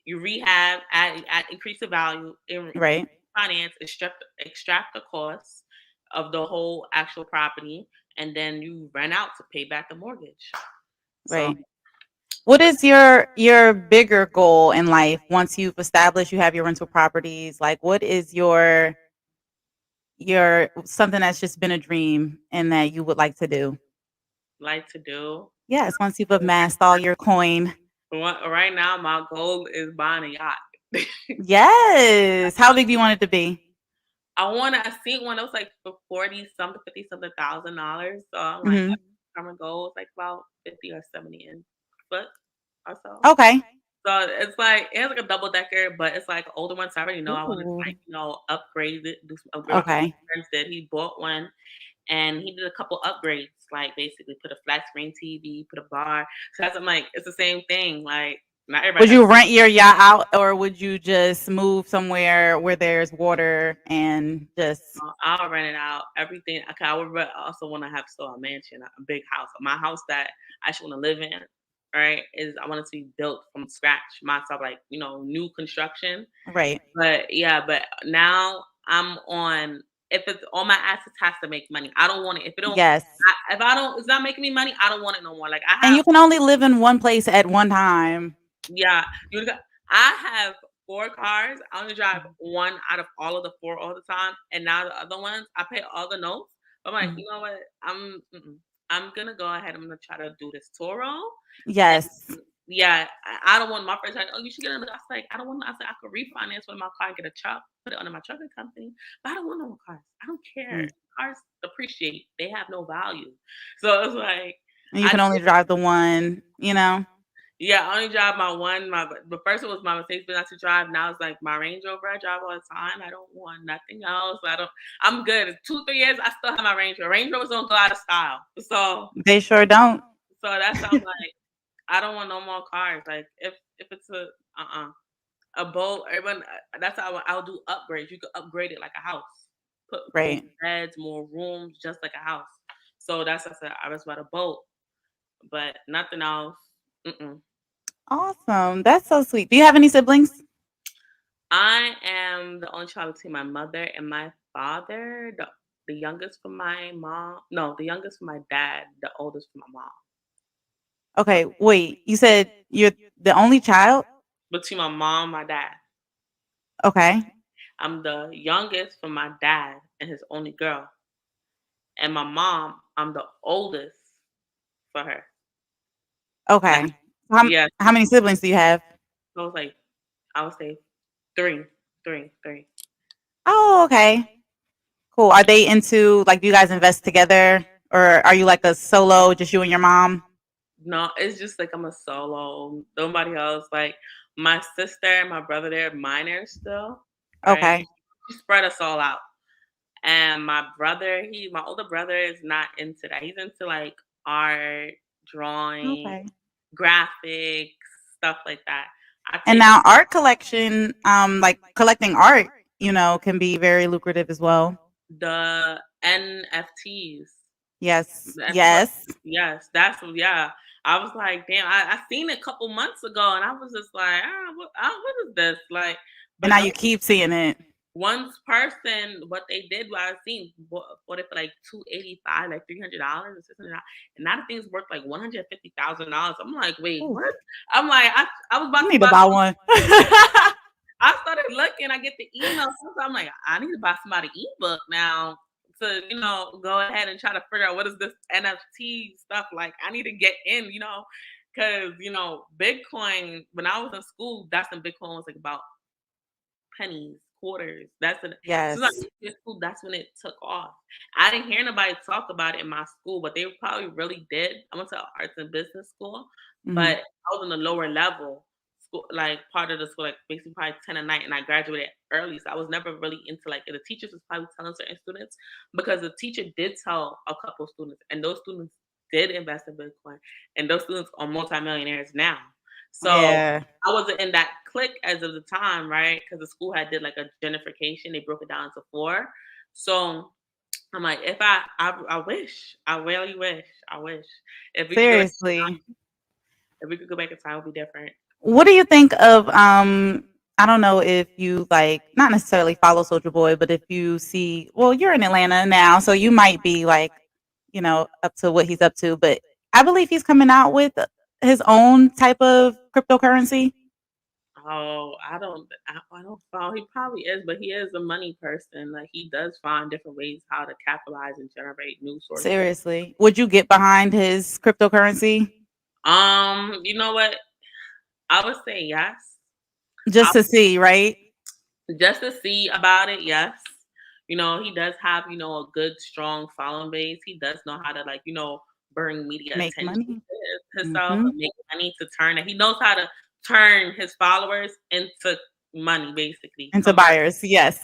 you rehab, add increase the value, right? Finance, extract the costs of the whole actual property, and then you rent out to pay back the mortgage. Right. So, what is your bigger goal in life once you've established you have your rental properties? Like, what is your something that's just been a dream and that you would like to do? Yes, once you've amassed all your coin. Right now, my goal is buying a yacht. Yes. How big do you want it to be? I seen one that was like for $40 something, $50 something $1,000. So I'm like, current goal is like about 50 or 70 in foot or so. Okay. So it's like it has like a double decker, but it's like an older one. So I already know I want to like upgrade it, do some upgrades. Okay. He bought one, and he did a couple upgrades, like basically put a flat screen TV, put a bar. So that's I'm like it's the same thing. Like not everybody. Would you rent your yacht out, or would you just move somewhere where there's water and just? I'll rent it out. Everything. Okay, I would also want to have a mansion, a big house. My house that I actually want to live in, right? Is I want it to be built from scratch myself, like, new construction. Right. But yeah, but now I'm on. If it's all my assets has to make money. I don't want it. If it don't, Yes. if I don't, it's not making me money. I don't want it no more. Like I And have, you can only live in one place at one time. yeah, I have 4 cars. I only drive one out of all of the 4 all the time, and now the other ones I pay all the notes. I'm like, Mhm. you know what? I'm gonna go ahead. I'm gonna try to do this Toro. And Yes. yeah, I don't want my friends like, oh, you should get another. I was like, I don't want. I said I could refinance one of my car and get a truck, put it under my trucking company, but I don't want no more cars. I don't care. Mm. Cars depreciate. They have no value. So it's like And you I can only drive the one. yeah, I only drive my one. The first one was my Mercedes, but not to drive. Now it's like my Range Rover. I drive all the time. I don't want nothing else. I don't. I'm good. 2, 3 years, I still have my Range Rover. Range Rovers don't go out of style. They sure don't. So that's how I'm like. I don't want no more cars. Like if it's a boat, everyone. That's how I'll do upgrades. You could upgrade it like a house. Put more Right. beds, more rooms, just like a house. So that's I said I was about a boat, but nothing else. Mm-mm. Awesome. That's so sweet. Do you have any siblings? I am the only child between my mother and my father. The youngest from my mom. No, the youngest from my dad. The oldest from my mom. Okay, wait. You said you're the only child? Between my mom, my dad. Okay. I'm the youngest from my dad and his only girl. And my mom, I'm the oldest for her. Like, Okay. How yeah, how many siblings do you have? I was like, I would say three, three. Oh, okay. Cool. Are they into like do you guys invest together or are you like a solo, just you and your mom? No, it's just like I'm a solo. Nobody else. Like my sister and my brother, they're minors still, right? Okay. She spread us all out. And my brother, my older brother is not into that. He's into like art, drawing, Okay. graphics, stuff like that. I And take him now art collection, like collecting art, can be very lucrative as well. the NFTs. Yes. The NFT, Yes. yes, yeah. I was like, damn, I seen it a couple months ago, and I was just like, what is this like? And But now no, you keep seeing it. one person, what they did, what I seen, bought it for like $285, like $300 or $600, and now the thing's worth like $150,000. I'm like, wait, Ooh, what? I'm like, I was I about to need to buy. buy one. I started looking. I get the email. Sometimes I'm like, I need to buy somebody ebook now to go ahead and try to figure out what is this NFT stuff like. I need to get in, because Bitcoin. When I was in school, that's when Bitcoin was like about pennies, quarters. So like Yes. in school, that's when it took off. I didn't hear nobody talk about it in my school, but they probably really did. I went to arts and business school, Mhm. but I was in the lower level school, like part of the school, like basically probably 10 a night, and I graduated early. So I was never really into like the teachers was probably telling certain students because the teacher did tell a couple students, and those students did invest in Bitcoin, and those students are multimillionaires now. So Yeah. I wasn't in that clique as of the time, right? Because the school had did like a gentrification. They broke it down into 4. So I'm like, if I wish, I really wish, I wish if we could go back, Seriously. if we could go back in time, it would be different. What do you think of I don't know if you like not necessarily follow Soldier Boy, but if you see well, you're in Atlanta now, so you might be like, up to what he's up to, but I believe he's coming out with his own type of cryptocurrency. Oh, I don't follow. He probably is, but he is a money person. Like he does find different ways how to capitalize and generate new sources. Seriously. Would you get behind his cryptocurrency You know what? I would say yes. just to see, right? Just to see about it, yes. He does have, a good, strong following base. He does know how to like, bring media Make attention money. to himself Mhm. and make money to turn it. He knows how to turn his followers into money, basically. Into Convert. buyers, yes.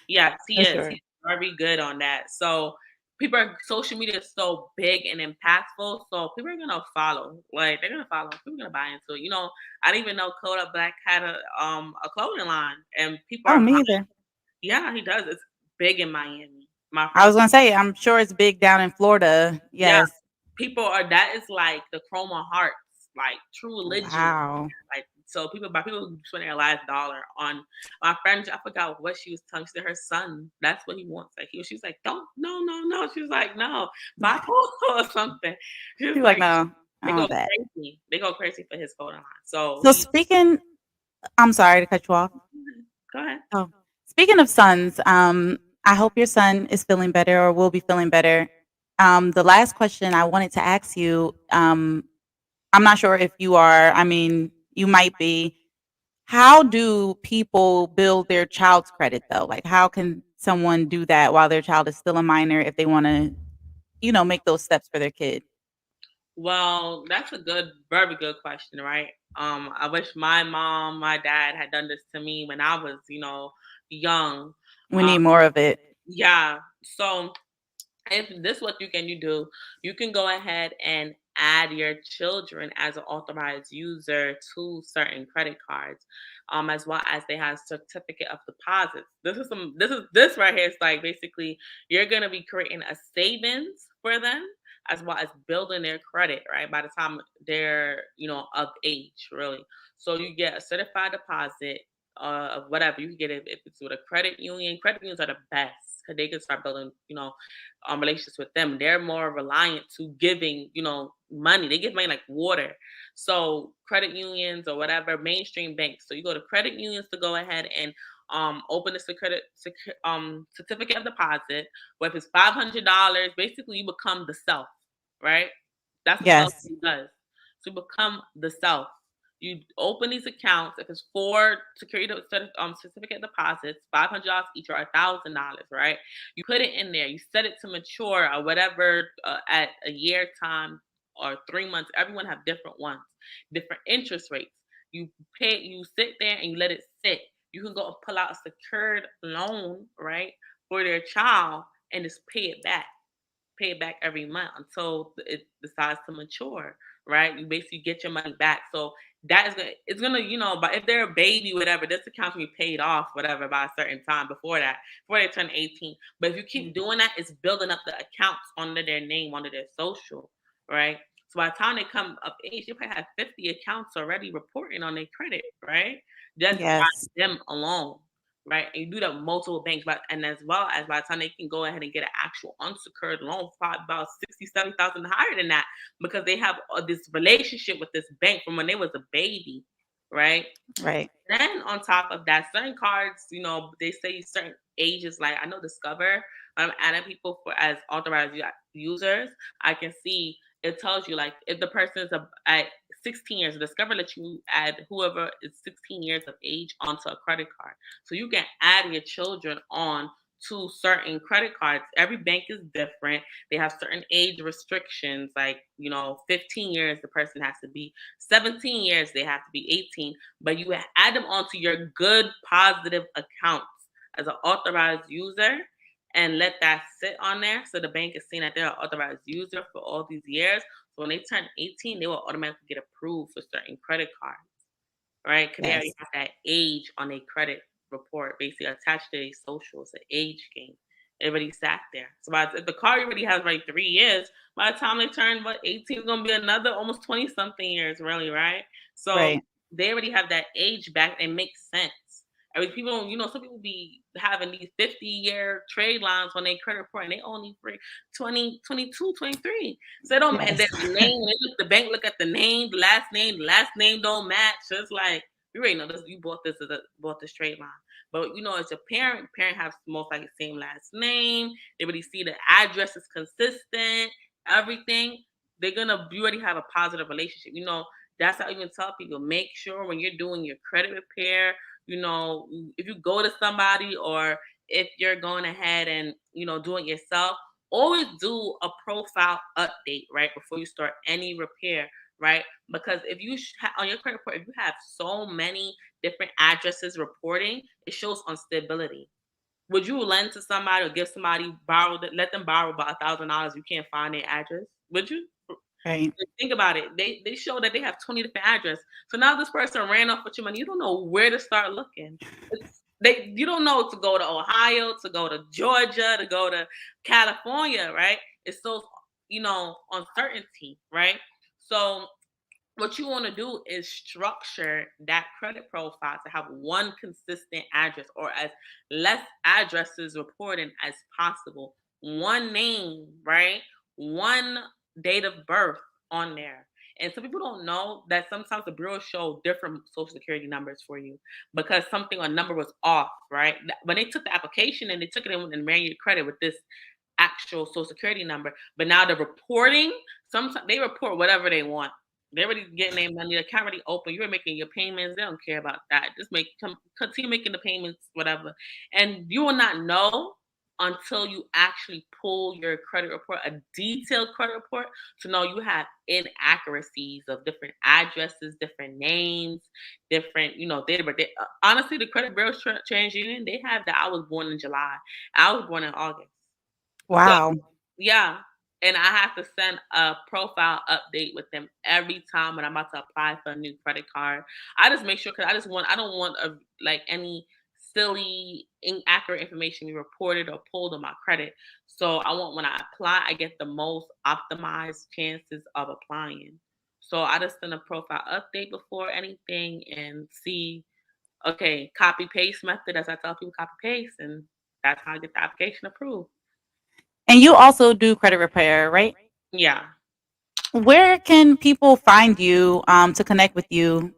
Yes, he For is. sure. He's very good on that. So social media is so big and impactful. So people are gonna follow. Like they're gonna follow. People are gonna buy into it. I didn't even know Kodak Black had a clothing line, and people Oh, are buying. me either. Yeah, he does. It's big in Miami. My I friends. was gonna say, I'm sure it's big down in Florida. Yeah, Yes. people are, that is like the chroma hearts, like true religion. Wow. Like, so people spend their last dollar on my friend. I forgot what she was telling. She said her son, that's what he wants. Like she was like, don't, no. She was like, no, bipolar or something. She was You're like, like, no, I they don't go want that. crazy. They go crazy for his photo line. So So he, speaking, I'm sorry to cut you off. go ahead. Oh, speaking of sons, I hope your son is feeling better or will be feeling better. The last question I wanted to ask you, I'm not sure if you are. I mean, you might be. How do people build their child's credit though? Like, how can someone do that while their child is still a minor if they want to, make those steps for their kid? Well, that's a very good question, right? I wish my mom, my dad had done this to me when I was, young. We Um, need more of it. yeah. So if this what you do, you can go ahead and add your children as an authorized user to certain credit cards, as well as they have certificate of deposits. This right here is like basically you're gonna be creating a savings for them as well as building their credit, right? By the time they're, of age, really. So you get a certified deposit of whatever. You can get it if it's with a credit union. Credit unions are the best because they can start building, relationships with them. They're more reliant to giving, money. They give money like water. So credit unions or whatever, mainstream banks. So you go to credit unions to go ahead and open a certificate of deposit. Where if it's $500, basically you become the self, right? That's what self Yes. does. So you become the self. You open these accounts. If it's four security certificate deposits, $500 each or $1,000, right? You put it in there. You set it to mature or whatever at a year time or 3 months. Everyone have different ones, different interest rates. You pay. You sit there and you let it sit. You can go and pull out a secured loan, right, for their child and just pay it back every month until it decides to mature, right? You basically get your money back. So that is gonna it's gonna, but if they're a baby, whatever, this account can be paid off, whatever, by a certain time before they turn 18. But if you keep doing that, it's building up the accounts under their name, under their social, right? So by the time they come of age, they probably have 50 accounts already reporting on their credit, right? Just by Yes. them alone, right? And you do that with multiple banks, but and as well as by the time they can go ahead and get an actual unsecured loan, probably about 60, 70,000 higher than that, because they have this relationship with this bank from when they was a baby, right? Right. Then on top of that, certain cards, they say certain ages. Like I know Discover, I'm adding people for as authorized users. I can see it tells you like if the person is at 16 years, Discover lets you add whoever is 16 years of age onto a credit card. So you can add your children on to certain credit cards. Every bank is different. They have certain age restrictions, like 15 years the person has to be, 17 years they have to be 18, but you add them onto your good positive accounts as an authorized user and let that sit on there so the bank is seeing that they're an authorized user for all these years. So when they turn 18, they will automatically get approved for certain credit cards, right? Because they already Yes. have that age on a credit report, basically attached to their social. It's an age game. Everybody sat there. So if the car already has like 3 years, by the time they turn 18, is gonna be another almost 20 something years, really, right? So Right. they already have that age back and makes sense. I mean, people, some people be having these 50-year trade lines on their credit report and they only for 20, 22, 23. So they don't, and then Yes. the bank look at the last name don't match. So it's like, you already know this, you bought this trade line. But as a parent has most likely the same last name. They already see the address is consistent, everything. You already have a positive relationship. That's how I even tell people, make sure when you're doing your credit repair, if you go to somebody or if you're going ahead and, doing it yourself, always do a profile update, right? Before you start any repair, right? Because if you on your credit report, if you have so many different addresses reporting, it shows instability. Would you lend to somebody or give somebody let them borrow about $1,000? You can't find their address. Would you? Right. Think about it. They show that they have 20 different addresses. So now this person ran off with your money. You don't know where to start looking. You don't know to go to Ohio, to go to Georgia, to go to California, right? It's so uncertainty, right? So what you want to do is structure that credit profile to have one consistent address or as less addresses reported as possible. One name, right? One date of birth on there. And some people don't know that sometimes the bureau show different social security numbers for you because something a number was off, right? When they took the application and they took it in and ran your credit with this actual social security number, but now the reporting, sometimes they report whatever they want. They're already getting their money. The account already open. You're making your payments. They don't care about that. Just continue making the payments, whatever. And you will not know until you actually pull your credit report, a detailed credit report, to know you have inaccuracies of different addresses, different names, different, date of birth. Honestly, the credit bureau TransUnion, they have that I was born in July. I was born in August. So Wow. yeah, and I have to send a profile update with them every time when I'm about to apply for a new credit card. I just make sure because I don't want like any silly inaccurate information be reported or pulled on my credit. So I want when I apply, I get the most optimized chances of applying. So I just send a profile update before anything and see, okay, copy paste method as I tell people copy paste, and that's how I get the application approved. And you also do credit repair, right? Yeah. Where can people find you to connect with you,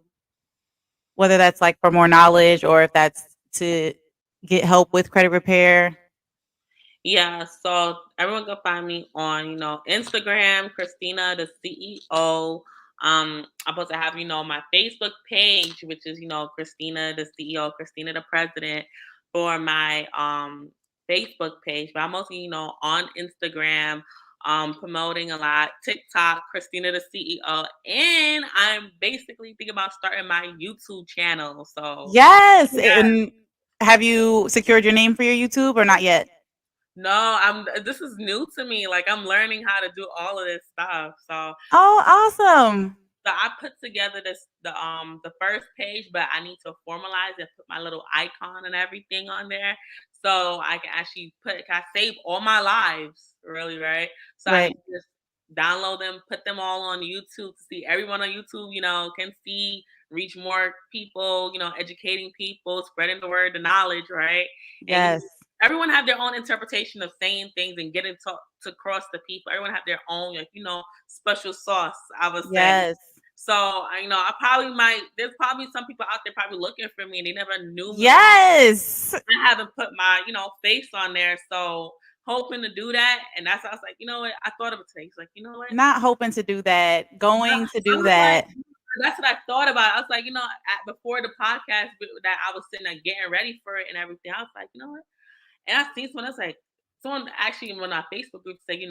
whether that's like for more knowledge or if that's to get help with credit repair? Yeah, so everyone can find me on, Instagram, Christina the CEO. I'm supposed to have, my Facebook page, which is, Christina the CEO, Christina the President for my Facebook page. But I'm mostly, on Instagram, promoting a lot, TikTok, Christina the CEO, and I'm basically thinking about starting my YouTube channel. So Yes. And have you secured your name for your YouTube or not yet? no, this is new to me. Like I'm learning how to do all of this stuff. Oh, awesome. So I put together the first page, but I need to formalize and put my little icon and everything on there. So I can actually can I save all my lives, really, right? So I Right. can just download them, put them all on YouTube to see everyone on YouTube, can see, reach more people, educating people, spreading the word, the knowledge, right? And Yes. everyone have their own interpretation of saying things and getting to cross the people. Everyone have their own, like, special sauce, I would say. Yes. So I probably might. There's probably some people out there probably looking for me, and they never knew me. Yes. I haven't put my face on there, so hoping to do that. And that's why I was like, you know what? I thought of it today. He's like, you know what? Not hoping to do that, going to I do was like, that. that's what I thought about. I was like, before the podcast that I was sitting there getting ready for it and everything, I was like, you know what? And I seen someone else like someone actually on our Facebook group say,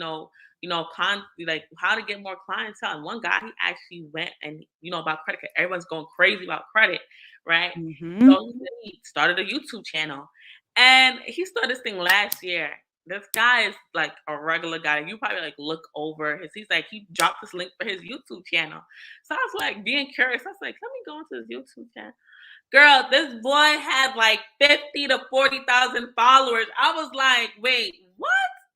like how to get more clientele. And one guy he actually went and about credit. Everyone's going crazy about credit, right? Mhm. So he started a YouTube channel, and he started this thing last year. This guy is like a regular guy. You probably like look over his. He's like he dropped this link for his YouTube channel. So I was like being curious. I was like, let me go into his YouTube channel. Girl, this boy had like 50 to 40,000 followers. I was like, wait, what?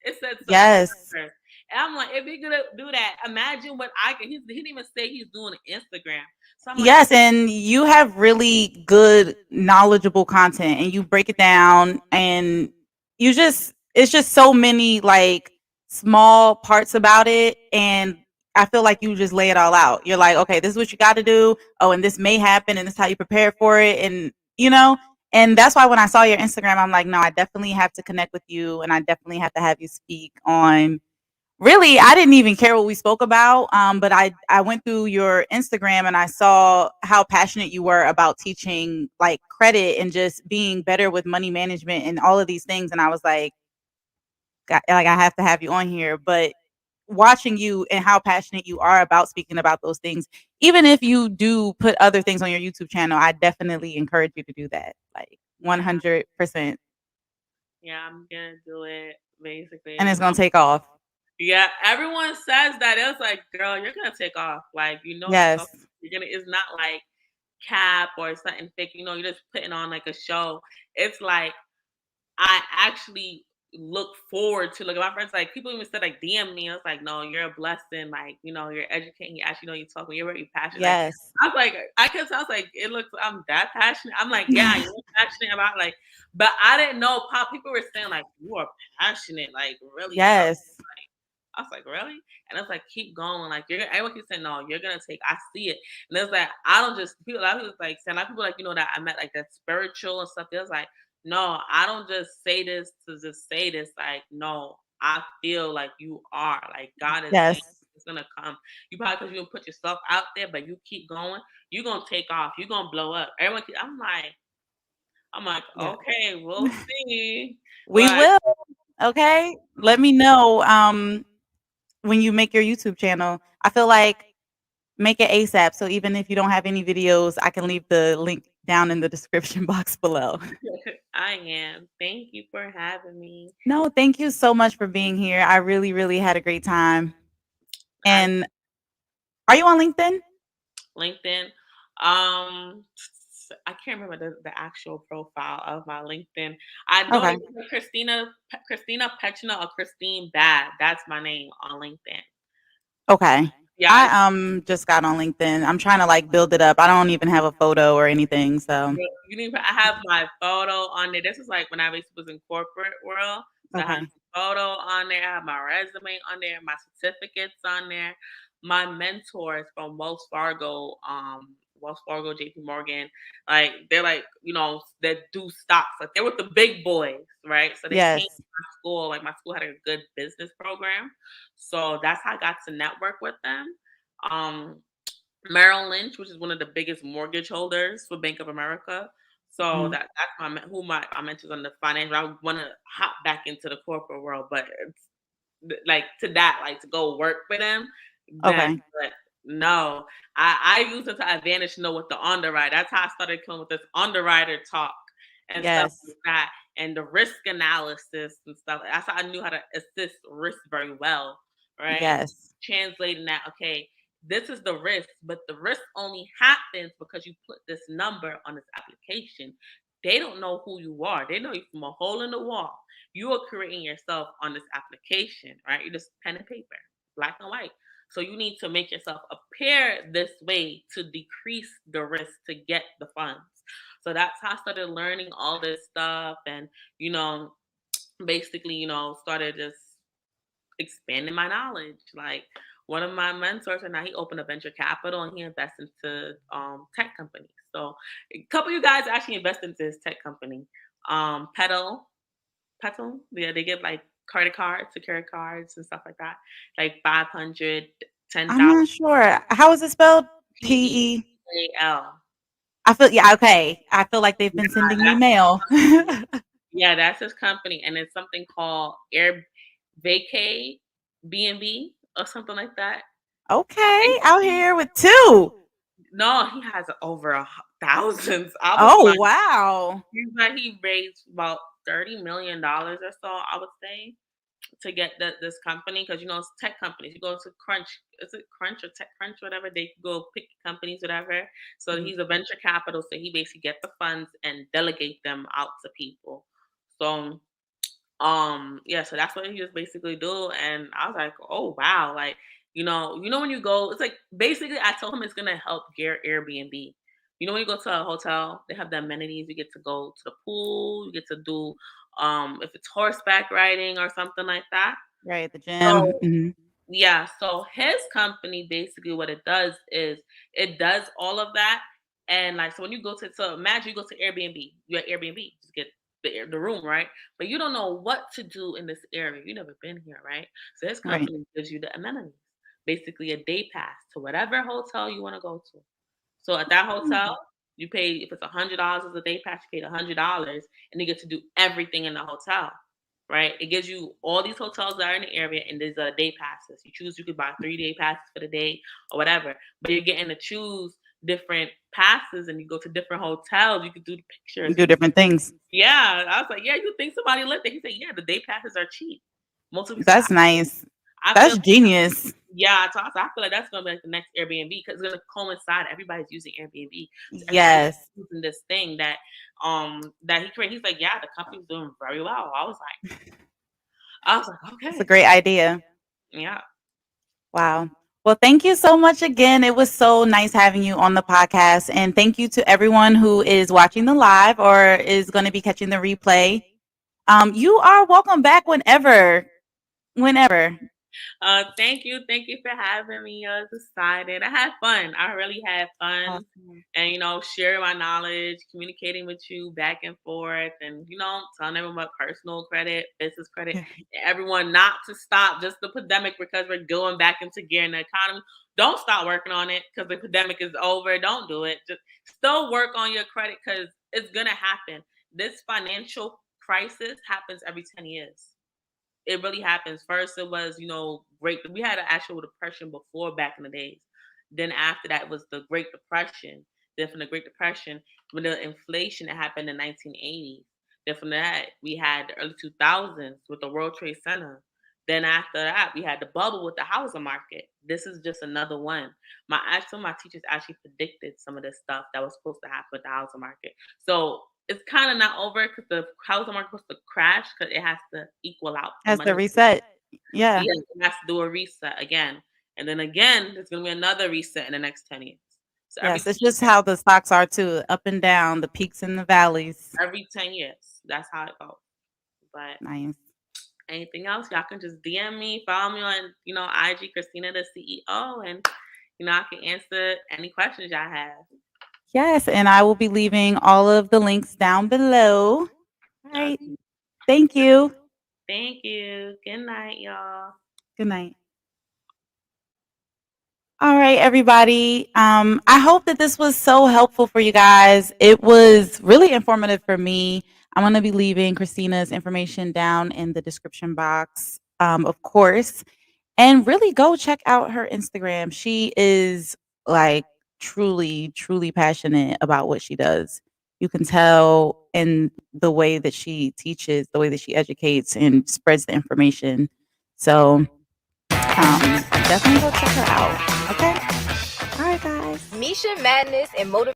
It said Yes. subscribers. And I'm like, if he gonna do that, imagine what I can. He didn't even say he's doing Instagram. So I'm like, Yes, and you have really good knowledgeable content and you break it down and you just it's just so many like small parts about it and I feel like you just lay it all out. You're like, okay, this is what you got to do. Oh, and this may happen and this is how you prepare for it and and that's why when I saw your Instagram I'm like, no, I definitely have to connect with you and I definitely have to have you speak on really, I didn't even care what we spoke about, but I went through your Instagram and I saw how passionate you were about teaching like credit and just being better with money management and all of these things, and I was like, I have to have you on here. But watching you and how passionate you are about speaking about those things, even if you do put other things on your YouTube channel, I definitely encourage you to do that, like yeah, 100%, yeah, I'm gonna do it basically. and it's gonna take off. Yeah, everyone says that. It was like, girl, you're gonna take off. Like, Yes, you're gonna. It's not like cap or something fake. You're just putting on like a show. It's like I actually look forward to. Like my friends, like people even said like DM me. I was like, no, you're a blessing. Like, you know, you're educating. You actually know you talk. You're very passionate. Like Yes. I was like, I guess I was like, it looks. I'm that passionate. I'm like, yeah, you're passionate about like, but I didn't know. Pop people were saying like, you are passionate, like really tough. Yes. I was like, really? And it's like, keep going. Like you're gonna everyone keeps saying, no, you're gonna take. I see it. And it's like, I don't just people. A lot of people like saying, a lot of people like, you know, that I met like that spiritual and stuff. It was like, no, I don't just say this to just say this. Like, no, I feel like you are. Like God is saying Yes. it's gonna come. You probably because you don't put yourself out there, but you keep going, you're gonna take off. You're gonna blow up. Everyone keep, I'm like, Yeah. okay, we'll see. We Like will. Okay. Let me know when you make your YouTube channel. I feel like make it ASAP. So even if you don't have any videos, I can leave the link down in the description box below. I am. Thank you for having me. No, thank you so much for being here. I really, really had a great time. I And are you on LinkedIn? LinkedIn. I can't remember the actual profile of my LinkedIn. I know Okay. it's Christina Petchina or Christine Babb. That's my name on LinkedIn. Okay. Yeah, I just got on LinkedIn. I'm trying to like build it up. I don't even have a photo or anything. So you need. I have my photo on there. This is like when I was in corporate world. So I have okay. my photo on there. I have my resume on there. My certificates on there. My mentors from Wells Fargo, JP Morgan, like they're like that do stocks. Like they're with the big boys, right? So they came Yes. to my school. Like my school had a good business program, so that's how I got to network with them. Um, Merrill Lynch, which is one of the biggest mortgage holders for Bank of America. So Mhm. that's my mentors on the finance. I want to hop back into the corporate world, but like to that, like to go work for them, then Okay. but no, I use it to advantage to know what the underwriter. That's how I started coming with this underwriter talk and stuff Yes. like that, and the risk analysis and stuff. That's how I knew how to assist risk very well, right? And Yes. translating that, okay, this is the risk, but the risk only happens because you put this number on this application. They don't know who you are. They know you from a hole in the wall. You are creating yourself on this application, right? You just pen and paper, black and white. So you need to make yourself appear this way to decrease the risk to get the funds. So that's how I started learning all this stuff and, you know, basically, started just expanding my knowledge. Like one of my mentors, and now he opened a venture capital and he invests into tech companies. So a couple of you guys actually invest into this tech company. Petal, yeah, they give like credit cards, security cards, and stuff like that. Like 500, I'm 10,000 not sure. How is it spelled? PEAL. PE. I feel yeah, okay. I feel like they've Yeah, been sending me that's mail. yeah, that's his company, and it's something called Air Vacay B&B or something like that. Okay, out here with 2. No, he has over thousands. I was Oh, like, wow. he raised about $30 million or so, I would say, to get this company because it's tech companies. You go to Crunch, is it Crunch or Tech Crunch, whatever? They go pick companies, whatever. So Mhm. he's a venture capital, so he basically get the funds and delegate them out to people. So yeah, so that's what he was basically do, and I was like, oh wow, like when you go, it's like basically I told him it's gonna help gear Airbnb. When you go to a hotel, they have the amenities. You get to go to the pool, you get to do if it's horseback riding or something like that. Right at the So gym. Mhm. yeah, so his company basically what it does is it does all of that. And like so when you go to so imagine you go to Airbnb, you're at Airbnb, just get the room, right? But you don't know what to do in this area. You've never been here, right? So his Right. company gives you the amenities. Basically a day pass to whatever hotel you want to go to. So at that hotel, Mm. you pay if it's $100 as a day pass, you pay $100 and you get to do everything in the hotel. Right? It gives you all these hotels that are in the area and there's day passes. You could buy 3-day passes for the day or whatever. But you're getting to choose different passes and you go to different hotels. You could do the You pictures. do different things. Yeah. I was like, yeah, you think somebody lived there? He said, yeah, the day passes are cheap. Most of people said, That's nice. I feel That's genius. yeah, so I feel like that's gonna be like the next Airbnb because it's gonna coincide. Everybody's using Airbnb, so everybody's Yes. using this thing that he created. He's like, yeah, the company's doing very well. I was like, I was like, It's a okay. great idea. Yeah. Wow. Well, thank you so much again. It was so nice having you on the podcast. And thank you to everyone who is watching the live or is going to be catching the replay. You are welcome back whenever. Whenever. Thank you for having me. I was excited. I had fun. I really had fun, Awesome. and sharing my knowledge, communicating with you back and forth, and telling everyone about personal credit, business credit, and everyone not to stop just the pandemic because we're going back into gear in the economy. Don't stop working on it because the pandemic is over. Don't do it. Just still work on your credit because it's gonna happen. This financial crisis happens every 10 years. It really happens. First, it was, great. We had an actual depression before back in the days. Then after that was the Great Depression. Then from the Great Depression, when the inflation that happened in the 1980s. Then from that, we had the early 2000s with the World Trade Center. Then after that, we had the bubble with the housing market. This is just another one. Some of my teachers actually predicted some of this stuff that was supposed to happen with the housing market. So it's kind of not over because the housing market was supposed to crash because it has to equal out the Has to money. reset. Yeah. Yeah, it has to do a reset again. And then again, there's going to be another reset in the next 10 years. So every Yes. 10 It's just years, how the stocks are too, up and down, the peaks and the valleys. every 10 years, that's how it goes. But Nice. anything else, y'all can just DM me, follow me on, IG Christina the CEO, and I can answer any questions y'all have. Yes. And I will be leaving all of the links down below. All right. Okay. Thank you. Thank you. Good night, y'all. Good night. All right, everybody. I hope that this was so helpful for you guys. It was really informative for me. I'm going to be leaving Christina's information down in the description box, of course. And really go check out her Instagram. She is like truly, truly passionate about what she does. You can tell in the way that she teaches, the way that she educates and spreads the information. So definitely go check her out. Okay. All right, guys. Misha Madness and Motivation.